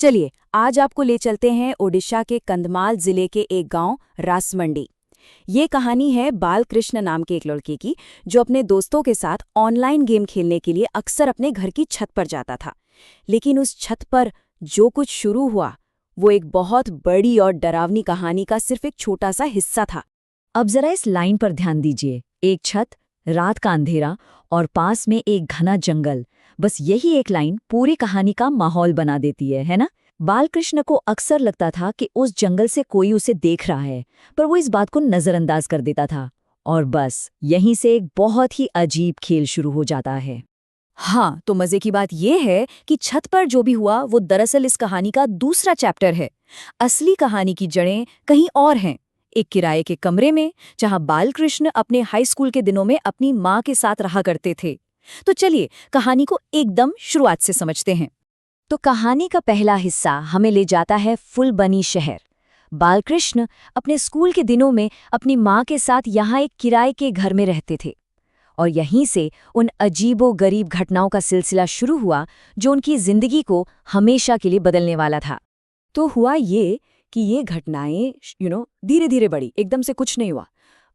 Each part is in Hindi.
चलिए आज आपको ले चलते हैं ओडिशा के कंधमाल जिले के एक गांव रासमंडी। ये कहानी है बालकृष्ण नाम के एक लड़के की जो अपने दोस्तों के साथ ऑनलाइन गेम खेलने के लिए अक्सर अपने घर की छत पर जाता था। लेकिन उस छत पर जो कुछ शुरू हुआ वो एक बहुत बड़ी और डरावनी कहानी का सिर्फ एक छोटा सा हिस्सा था। अब जरा इस लाइन पर ध्यान दीजिए। एक छत, रात का अंधेरा और पास में एक घना जंगल। बस यही एक लाइन पूरी कहानी का माहौल बना देती है ना? बालकृष्ण को अक्सर लगता था कि उस जंगल से कोई उसे देख रहा है, पर वो इस बात को नजरअंदाज कर देता था। और बस यहीं से एक बहुत ही अजीब खेल शुरू हो जाता है। हाँ, तो मजे की बात यह है कि छत पर जो भी हुआ वो दरअसल इस कहानी का दूसरा चैप्टर है। असली कहानी की जड़ें कहीं और हैं, एक किराए के कमरे में जहां बालकृष्ण अपने हाई स्कूल के दिनों में अपनी माँ के साथ रहा करते थे। तो चलिए कहानी को एकदम शुरुआत से समझते हैं। तो कहानी का पहला हिस्सा हमें ले जाता है फुलबनी शहर। बालकृष्ण अपने स्कूल के दिनों में अपनी माँ के साथ यहाँ एक किराए के घर में रहते थे, और यहीं से उन अजीबो-गरीब घटनाओं का सिलसिला शुरू हुआ जो उनकी जिंदगी को हमेशा के लिए बदलने वाला था। तो हुआ ये कि ये घटनाएं धीरे धीरे बढ़ी, एकदम से कुछ नहीं हुआ।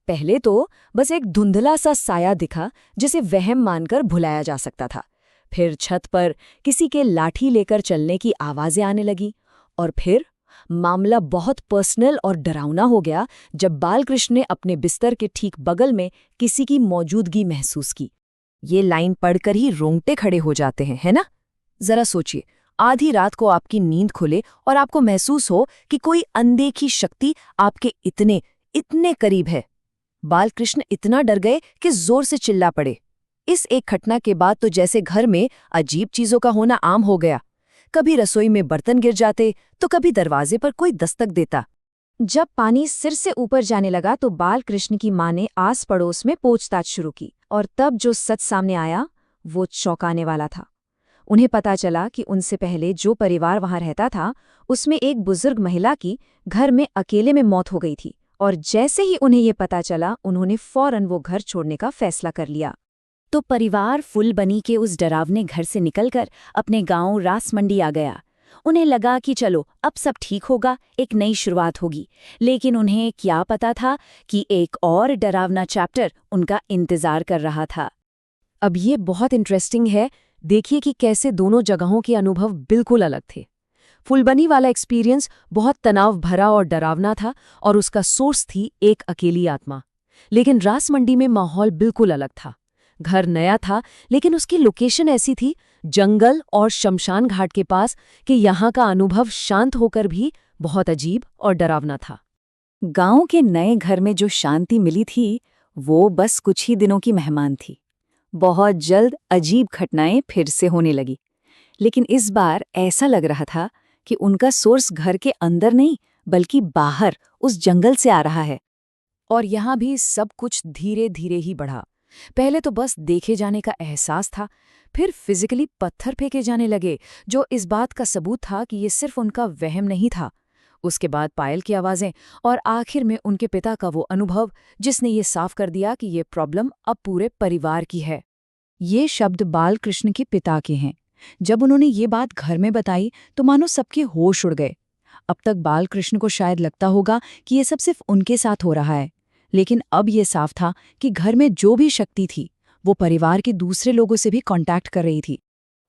पहले तो बस एक धुंधला सा साया दिखा जिसे वहम मानकर भुलाया जा सकता था। फिर छत पर किसी के लाठी लेकर चलने की आवाजें आने लगी, और फिर मामला बहुत पर्सनल और डरावना हो गया जब बालकृष्ण ने अपने बिस्तर के ठीक बगल में किसी की मौजूदगी महसूस की। ये लाइन पढ़कर ही रोंगटे खड़े हो जाते हैं, है ना? जरा सोचिए, आधी रात को आपकी नींद खुले और आपको महसूस हो कि कोई अनदेखी शक्ति आपके इतने इतने करीब है। बालकृष्ण इतना डर गए कि जोर से चिल्ला पड़े। इस एक घटना के बाद तो जैसे घर में अजीब चीजों का होना आम हो गया। कभी रसोई में बर्तन गिर जाते तो कभी दरवाजे पर कोई दस्तक देता। जब पानी सिर से ऊपर जाने लगा तो बालकृष्ण की माँ ने आस पड़ोस में पूछताछ शुरू की, और तब जो सच सामने आया वो चौंकाने वाला था। उन्हें पता चला कि उनसे पहले जो परिवार वहां रहता था उसमें एक बुजुर्ग महिला की घर में अकेले में मौत हो गई थी, और जैसे ही उन्हें ये पता चला उन्होंने फौरन वो घर छोड़ने का फैसला कर लिया। तो परिवार फुलबनी के उस डरावने घर से निकलकर अपने गांव रासमंडी आ गया। उन्हें लगा कि चलो अब सब ठीक होगा, एक नई शुरुआत होगी। लेकिन उन्हें क्या पता था कि एक और डरावना चैप्टर उनका इंतजार कर रहा था। अब ये बहुत इंटरेस्टिंग है। देखिए कि कैसे दोनों जगहों के अनुभव बिल्कुल अलग थे। फुलबनी वाला एक्सपीरियंस बहुत तनाव भरा और डरावना था, और उसका सोर्स थी एक अकेली आत्मा। लेकिन रासमंडी में माहौल बिल्कुल अलग था। घर नया था, लेकिन उसकी लोकेशन ऐसी थी, जंगल और शमशान घाट के पास, कि यहाँ का अनुभव शांत होकर भी बहुत अजीब और डरावना था। गांव के नए घर में जो शांति मिली थी वो बस कुछ ही दिनों की मेहमान थी। बहुत जल्द अजीब घटनाएं फिर से होने लगी, लेकिन इस बार ऐसा लग रहा था कि उनका सोर्स घर के अंदर नहीं बल्कि बाहर उस जंगल से आ रहा है। और यहाँ भी सब कुछ धीरे धीरे ही बढ़ा। पहले तो बस देखे जाने का एहसास था, फिर फिजिकली पत्थर फेंके जाने लगे जो इस बात का सबूत था कि ये सिर्फ उनका वहम नहीं था। उसके बाद पायल की आवाज़ें, और आखिर में उनके पिता का वो अनुभव जिसने ये साफ कर दिया कि ये प्रॉब्लम अब पूरे परिवार की है। ये शब्द बालकृष्ण के पिता के हैं। जब उन्होंने ये बात घर में बताई तो मानो सबके होश उड़ गए। अब तक बालकृष्ण को शायद लगता होगा कि ये सब सिर्फ उनके साथ हो रहा है, लेकिन अब ये साफ था कि घर में जो भी शक्ति थी वो परिवार के दूसरे लोगों से भी कांटेक्ट कर रही थी।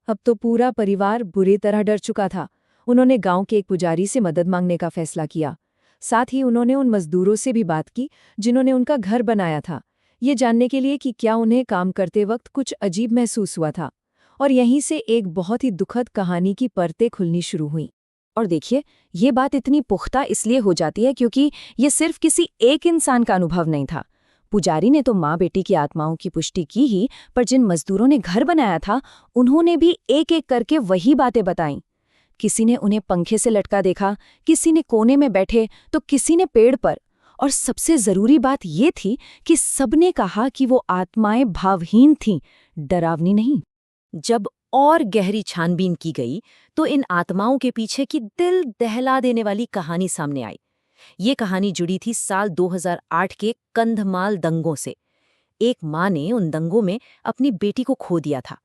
अब तो पूरा परिवार बुरी तरह डर चुका था। उन्होंने गांव के एक पुजारी से मदद मांगने का फैसला किया। साथ ही उन्होंने उन मजदूरों से भी बात की जिन्होंने उनका घर बनाया था, ये जानने के लिए कि क्या उन्हें काम करते वक्त कुछ अजीब महसूस हुआ था। और यहीं से एक बहुत ही दुखद कहानी की परतें खुलनी शुरू हुईं। और देखिए, ये बात इतनी पुख्ता इसलिए हो जाती है क्योंकि ये सिर्फ किसी एक इंसान का अनुभव नहीं था। पुजारी ने तो माँ बेटी की आत्माओं की पुष्टि की ही, पर जिन मजदूरों ने घर बनाया था उन्होंने भी एक एक करके वही बातें बताईं। किसी ने उन्हें पंखे से लटका देखा, किसी ने कोने में बैठे तो किसी ने पेड़ पर। और सबसे जरूरी बात ये थी कि सबने कहा कि वो आत्माएं भावहीन थीं, डरावनी नहीं। जब और गहरी छानबीन की गई तो इन आत्माओं के पीछे की दिल दहला देने वाली कहानी सामने आई। ये कहानी जुड़ी थी साल 2008 के कंधमाल दंगों से। एक माँ ने उन दंगों में अपनी बेटी को खो दिया था।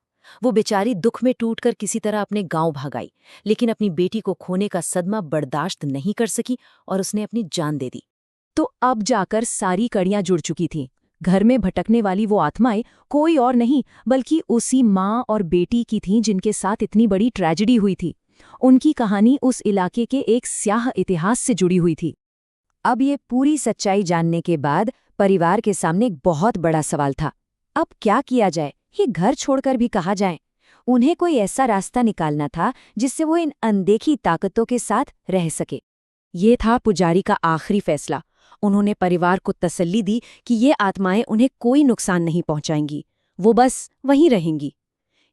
वो बेचारी दुख में टूटकर किसी तरह अपने गांव भाग आई, लेकिन अपनी बेटी को खोने का सदमा बर्दाश्त नहीं कर सकी और उसने अपनी जान दे दी। तो अब जाकर सारी कड़ियां जुड़ चुकी थीं। घर में भटकने वाली वो आत्माएं कोई और नहीं बल्कि उसी माँ और बेटी की थीं जिनके साथ इतनी बड़ी ट्रेजेडी हुई थी। उनकी कहानी उस इलाके के एक स्याह इतिहास से जुड़ी हुई थी। अब ये पूरी सच्चाई जानने के बाद परिवार के सामने एक बहुत बड़ा सवाल था। अब क्या किया जाए? ये घर छोड़कर भी कहाँ जाएं? उन्हें कोई ऐसा रास्ता निकालना था जिससे वो इन अनदेखी ताकतों के साथ रह सके। ये था पुजारी का आखिरी फैसला। उन्होंने परिवार को तसल्ली दी कि ये आत्माएं उन्हें कोई नुकसान नहीं पहुंचाएंगी, वो बस वहीं रहेंगी।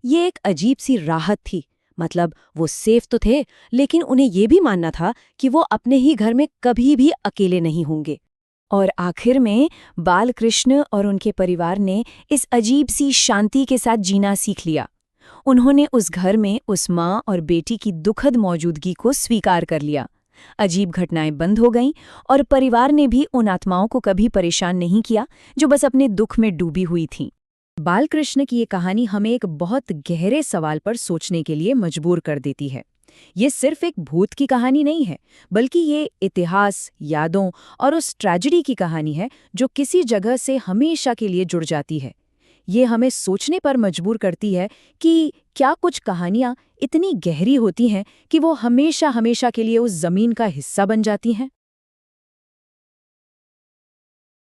ये एक अजीब सी राहत थी। मतलब वो सेफ तो थे, लेकिन उन्हें ये भी मानना था कि वो अपने ही घर में कभी भी अकेले नहीं होंगे। और आखिर में बालकृष्ण और उनके परिवार ने इस अजीब सी शांति के साथ जीना सीख लिया। उन्होंने उस घर में उस माँ और बेटी की दुखद मौजूदगी को स्वीकार कर लिया। अजीब घटनाएं बंद हो गईं और परिवार ने भी उन आत्माओं को कभी परेशान नहीं किया जो बस अपने दुख में डूबी हुई थीं। बालकृष्ण की ये कहानी हमें एक बहुत गहरे सवाल पर सोचने के लिए मजबूर कर देती है। ये सिर्फ एक भूत की कहानी नहीं है, बल्कि ये इतिहास, यादों और उस ट्रेजेडी की कहानी है जो किसी जगह से हमेशा के लिए जुड़ जाती है। ये हमें सोचने पर मजबूर करती है कि क्या कुछ कहानियाँ इतनी गहरी होती हैं कि वो हमेशा हमेशा के लिए उस जमीन का हिस्सा बन जाती हैं।